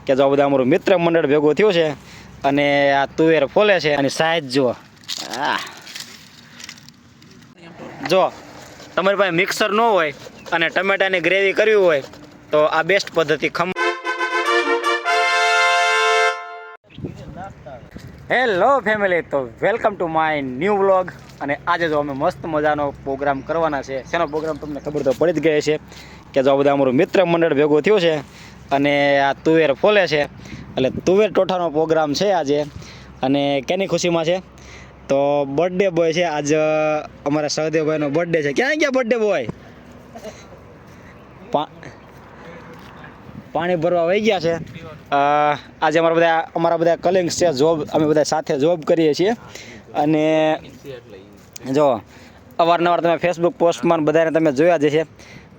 કે જો બધા અમારું મિત્ર મંડળ ભેગું થયું છે અને આ તુવેર ફોલે છે અને સાઈઝ જુઓ. જો તમારી પાસે મિક્સર ન હોય અને ટમેટાની ગ્રેવી કરવી હોય તો આ બેસ્ટ પદ્ધતિ. હેલો ફેમિલી, તો welcome to my new vlog. અને આજે જો અમે મસ્ત મજાનો પ્રોગ્રામ કરવાના છે. શેનો પ્રોગ્રામ તમને ખબર તો પડી જ ગઈ છે કે જો બધા અમારું મિત્ર મંડળ ભેગું થયું છે અને આ તુવેર ફોલે છે. એટલે તુવેર ટોઠાનો પ્રોગ્રામ છે આજે. અને કેની ખુશીમાં છે તો બર્થડે બોય છે આજ. અમારા સહદેવભાઈનો બર્થડે છે. ક્યાં ગયા બર્થડે બોય? પાણી ભરવા વહી ગયા છે. આજે અમારા બધા કલિંગ્સ છે, જોબ અમે બધા સાથે જોબ કરીએ છીએ. અને જો અવારનવાર તમે ફેસબુક પોસ્ટમાં બધાને તમે જોયા જ છે.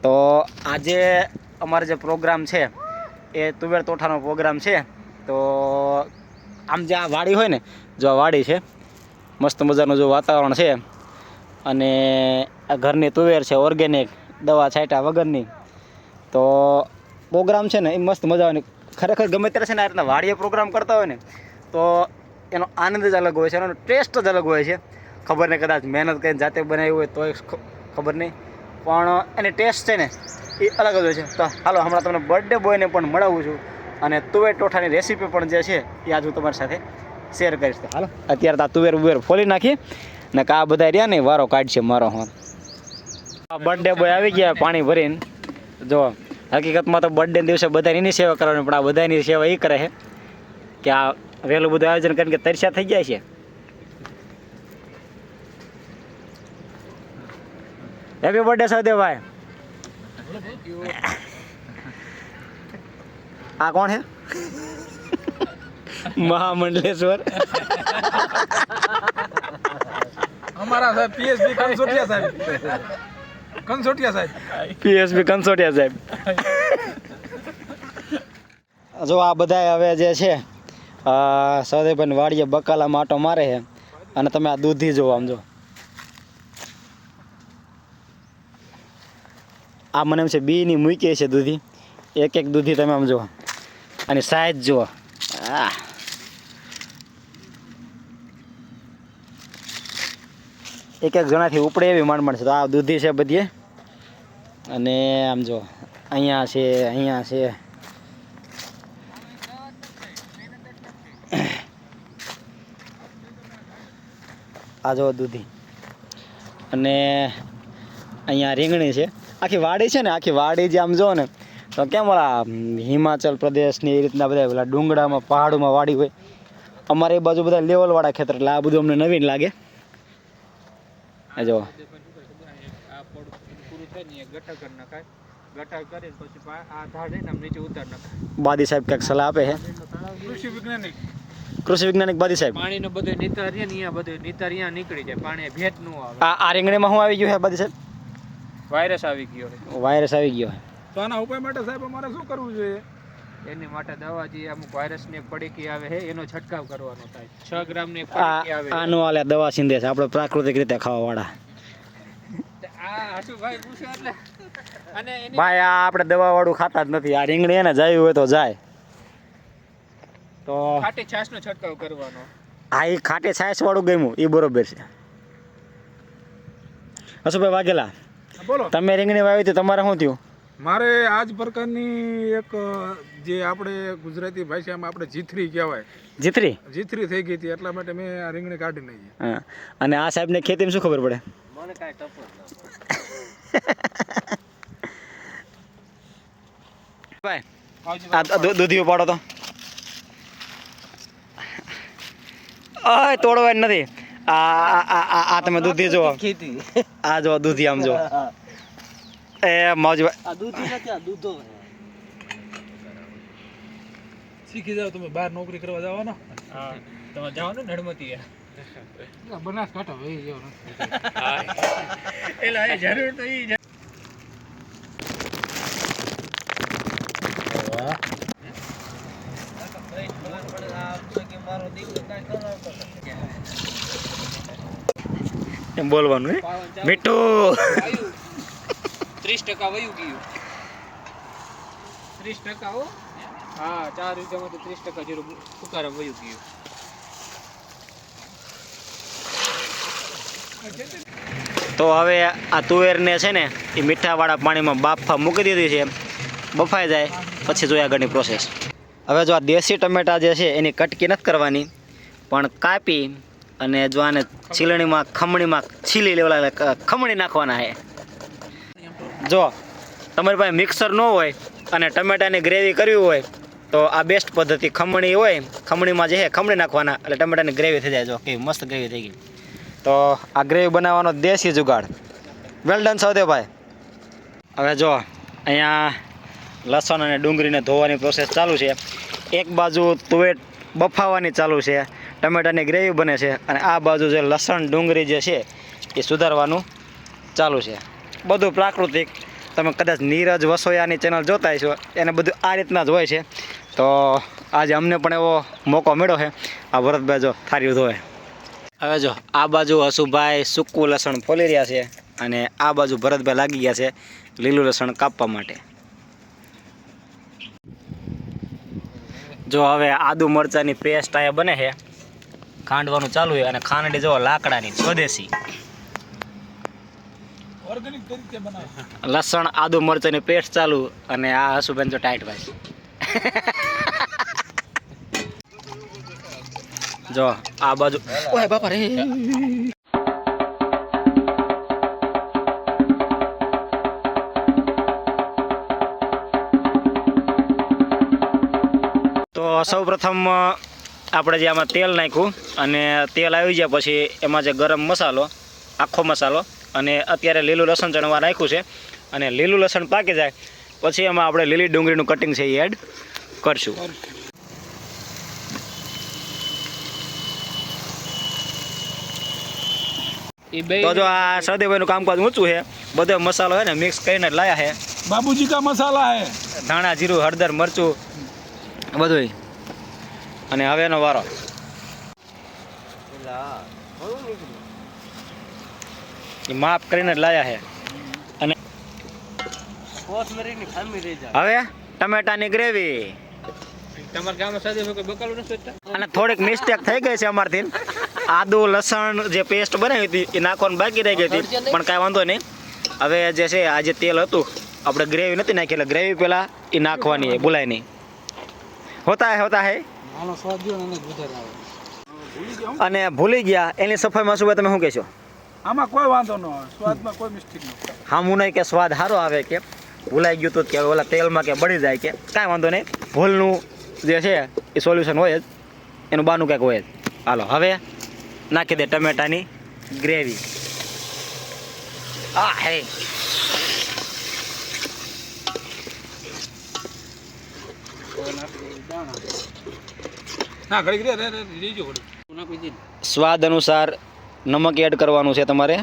તો આજે અમારો જે પ્રોગ્રામ છે એ તુવેર તોઠાનો પ્રોગ્રામ છે. તો આમ જે આ વાડી હોય ને, જો આ વાડી છે, મસ્ત મજાનું જો વાતાવરણ છે. અને આ ઘરની તુવેર છે, ઓર્ગેનિક, દવા છાંટ્યા વગરની. તો પ્રોગ્રામ છે ને એ મસ્ત મજાની. ખરેખર ગમે ત્યારે છે ને આ રીતના વાડીએ પ્રોગ્રામ કરતા હોય ને તો એનો આનંદ જ અલગ હોય છે, એનો ટેસ્ટ જ અલગ હોય છે. ખબર નહીં, કદાચ મહેનત કરીને જાતે બનાવી હોય તો ખબર નહીં, પણ એની ટેસ્ટ છે ને એ અલગ જ હોય છે. તો હાલો હમણાં તમને બર્થડે બોયને પણ મળાવું છું અને તુવેર ટોઠાની રેસીપી પણ જે છે એ આજ હું તમારી સાથે શેર કરીશ. તો હાલો અત્યારે તો આ તુવેર ફોલી નાખી ને કા બધા રહ્યા ને વારો કાઢશે મારો. આ બર્થડે બોય આવી ગયા પાણી ભરીને. જો હકીકતમાં તો બર્થડે દિવસે બધા એની સેવા કરવાની, પણ આ બધાની સેવા એ કરે છે કે આ વહેલું બધું આયોજન કરીને કે તરસ્યા થઈ જાય છે. હેપી બર્થડે સહદેવભાઈ. આ કોણ છે? મહામંડલેશ્વર અમારા સાહેબ પીએસબી કંસોટિયા સાહેબ. પીએસબી કંસોટિયા સાહેબ. જો આ બધા હવે જે છે સહદેવભાઈ વાડીએ બકાલા માટો મારે છે. અને તમે આ દૂધી જોવો, આમ જો આ મને એમ છે બીની મૂકી છે દૂધી. એક એક દૂધી તમે આમ જુઓ અને સાઈઝ જુઓ. એક એક જણાથી ઉપડે એવી માંડ છે. તો આ દૂધી છે બધી. અને આમ જો અહીંયા છે, અહીંયા છે. આ જો દૂધી. અને અહીંયા રીંગણી છે. આખી વાડી છે ને, આખી વાડી જે આમ જો ને તો કેમ ઓલા હિમાચલ પ્રદેશની એ રીતના બધા પેલા ડુંગળામાં પહાડોમાં વાડી હોય. અમારે એ બાજુ બધા લેવલવાળા ખેતર, એટલે આ બધું અમને નવીન લાગે. જો બાદી સાહેબ કંઈક સલાહ આપે છે. કૃષિ વૈજ્ઞાનિક બાદી સાહેબ. પાણીનો બધો નીતર છે ને, અહીંયા બધો નીતર અહીંયા નીકળી જાય, પાણી ભેટ નું આવે. આ રીંગણીમાં શું આવી ગયું છે બાદી સાહેબ? વાયરસ આવી ગયો. વાયરસ આવી ગયો. તો આના ઉપાય માટે સાહેબ અમારે શું કરવું જોઈએ? એની માટે દવા જે અમુક વાયરસ ની પડીકી આવે છે એનો છંટકાવ કરવાનો થાય. 6 ગ્રામ ની પડીકી આવે. આનો આલે દવા સિંધે છે આપણે પ્રાકૃતિક રીતે ખાવા વાળા. ભાઈ આ આપણે દવા વાળું ખાતા જ નથી. આ રીંગણી એને જાય હોય તો જાય. તો ખાટી છાશ નો છંટકાવ કરવાનો. હા, એ ખાટી છાશ વાળું ગમ્યું, એ બરોબર છે. હસુભાઈ વાઘેલા, બોલો. તમે રીંગણી વાવી હતી, તમારે શું થયું? મારે આ જ પ્રકારની એક જે આપણે ગુજરાતી ભાષામાં આપણે જીથરી કહેવાય, જીથરી થઈ ગઈ હતી. એટલા માટે મેં આ રીંગણી કાઢી નાખી. હા, અને આ સાહેબને ખેતીમાં શું ખબર પડે? મને કાંઈ ટપો ભાઈ આ દૂધી ઉપાડો તો. તોડવાની નથી. આ તમે દૂધી જુઓ. આ જો દૂધી આમ જો. એ મૌજભાઈ, આ દૂધી નથી, આ દૂધો શીખી જાવ. તમે બહાર નોકરી કરવા જવાના? હા, તમે જાઓ ને નડમતી બનાસકાંઠા ભાઈ જાવ. એટલે જરૂર તો ઈ એમ બોલવાનું હે મીઠું. 30% વયું ગયું. 30% હા 4 વીઘામાંથી 30% જીરું સુકારામ વયું ગયું. તો હવે આ તુવેરને છે ને એ મીઠાવાળા પાણીમાં બાફા મૂકી દીધી છે, બફાઈ જાય પછી જોઈએ આગળની પ્રોસેસ. હવે જો આ દેશી ટમેટા જે છે એની કટકી નથી કરવાની, પણ કાપી અને જો આને છીલણીમાં ખમણીમાં છીલી લેવા ખમણી નાખવાના છે. જો તમારી પાસે મિક્સર ન હોય અને ટમેટાની ગ્રેવી કરવી હોય તો આ બેસ્ટ પદ્ધતિ ખમણી હોય, ખમણીમાં જે છે ખમણી નાખવાના એટલે ટમેટાની ગ્રેવી થઈ જાય. જો કેવી મસ્ત ગ્રેવી થઈ ગઈ. તો આ ગ્રેવી બનાવવાનો દેશી જુગાડ. Well done સૌદેવભાઈ. હવે જો અહીંયા લસણ અને ડુંગળીને ધોવાની પ્રોસેસ ચાલુ છે. એક બાજુ તુવેર બફાવાની ચાલુ છે, ટમેટાની ગ્રેવી બને છે, અને આ બાજુ જે લસણ ડુંગળી જે છે એ સુધારવાનું ચાલુ છે. બધું પ્રાકૃતિક. તમે કદાચ નીરજ વસોયાની ચેનલ જોતા હશો, એને બધું આ રીતના જ હોય છે. તો આજે અમને પણ એવો મોકો મળ્યો છે. આ ભરતભાઈ જો થારી ધોવે. હવે જો આ બાજુ હસુભાઈ સૂકું લસણ ફોલી રહ્યા છે અને આ બાજુ ભરતભાઈ લાગી ગયા છે લીલું લસણ કાપવા માટે. જો હવે આદુ મરચાંની પેસ્ટ અહીંયા બને છે, ખાંડવાનું ચાલુ છે. અને ખાંડડી જો લાકડાની સ્વદેશી ઓર્ગેનિક તરીકે બનાવે. લસણ આદુ મરચાંની પેસ્ટ ચાલુ. અને આ હસુભાઈ જો ટાઈટ ભાઈ જો આ બાજુ ઓય બાપા રે. તો સૌ પ્રથમ આપણે જે આમાં તેલ નાખ્યું અને તેલ આવી જાય પછી એમાં જે ગરમ મસાલો, આખો મસાલો અને અત્યારે લીલું લસણ ચણવા નાખ્યું છે. અને લીલું લસણ પાકી જાય પછી એમાં આપણે લીલી ડુંગળીનું કટિંગ છે એ એડ કરશું. તો જો આ સદેભાઈનું કામકાજ ઊંચું છે. બધો મસાલો છે ને મિક્સ કરીને લાયા છે. બાબુજી કા મસાલા હે. ધાણા જીરું હળદર મરચું બધું. અને હવે એનો વારો. માફ કરીને જ લાયા છે. અને હવે ટમેટાની ગ્રેવી. તમારા ગામમાં સાદે કોઈ બકાલું નથી વેચતા? અને થોડીક મિસ્ટેક થઈ ગઈ છે અમારથી. આદુ લસણ જે પેસ્ટ બનાવી હતી એ નાખવાનું બાકી રહી ગઈ હતી, પણ કાંઈ વાંધો નહીં. હવે જે છે આ જે તેલ હતું આપણે ગ્રેવી નથી નાખી એટલે ગ્રેવી પહેલાં એ નાખવાની ભૂલાય નહીં. હોતા હે અને ભૂલી ગયા એની સફાઈમાં શું તમે શું કહેશો? આમાં કોઈ વાંધો ન આવે, સ્વાદમાં કોઈ મિસ્ટેક ન. હા હું નહીં કે સ્વાદ સારો આવે કે ભૂલાઈ ગયું તો કે ઓલા તેલમાં કે બળી જાય કે કાંઈ વાંધો નહીં. ભૂલનું જે છે એ સોલ્યુશન હોય જ, એનું બાનું કંઈક હોય જ. હાલો હવે નાખી દે ટમેટાની ગ્રેવી. આ હે ના ઘડી રેજો ઘડી. સ્વાદ અનુસાર નમક એડ કરવાનું છે તમારે.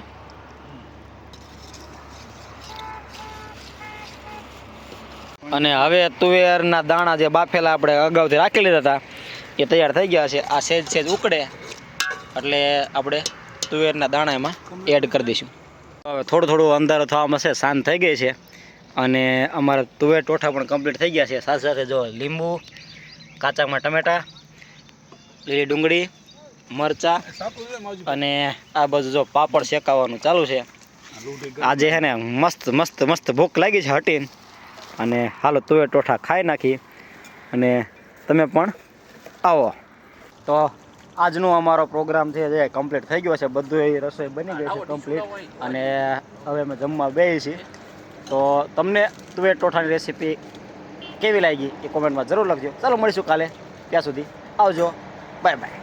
અને હવે તુવેરના દાણા જે બાફેલા આપણે અગાઉથી રાખી લીધા હતા એ તૈયાર થઈ ગયા છે. આ સેજ ઉકળે એટલે આપણે તુવેરના દાણા એમાં એડ કરી દઈશું. હવે થોડું અંધારો થવામાં છે, શાંત થઈ ગઈ છે. અને અમારા તુવેર ટોઠા પણ કમ્પ્લીટ થઈ ગયા છે. સાથે સાથે જો લીંબુ, કાચામાં ટમેટા, લીલી ડુંગળી, મરચાં અને આ બધું જો પાપડ શેકાવાનું ચાલુ છે. આજે છે ને મસ્ત ભૂખ લાગી છે હટીને. અને હાલો તુવેર ટોઠા ખાઈ નાખી અને તમે પણ આવો. તો આજનો અમારો પ્રોગ્રામ છે જે કમ્પ્લીટ થઈ ગયો છે. બધું એ રસોઈ બની ગઈ છે કમ્પ્લીટ. અને હવે અમે જમવા બેસી છીએ. તો તમને તુવેર ટોઠાની રેસીપી કેવી લાગી એ કોમેન્ટમાં જરૂર લખજો. ચાલો મળીશું કાલે. ત્યાં સુધી આવજો. Bye bye.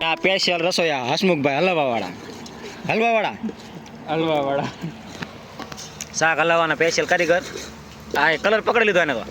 આ સ્પેશિયલ રસોયા હસમુખભાઈ હલવાવાળા શાક હલાવવાના સ્પેશિયલ કારીગર. હા એ કલર પકડી લીધો એને તો.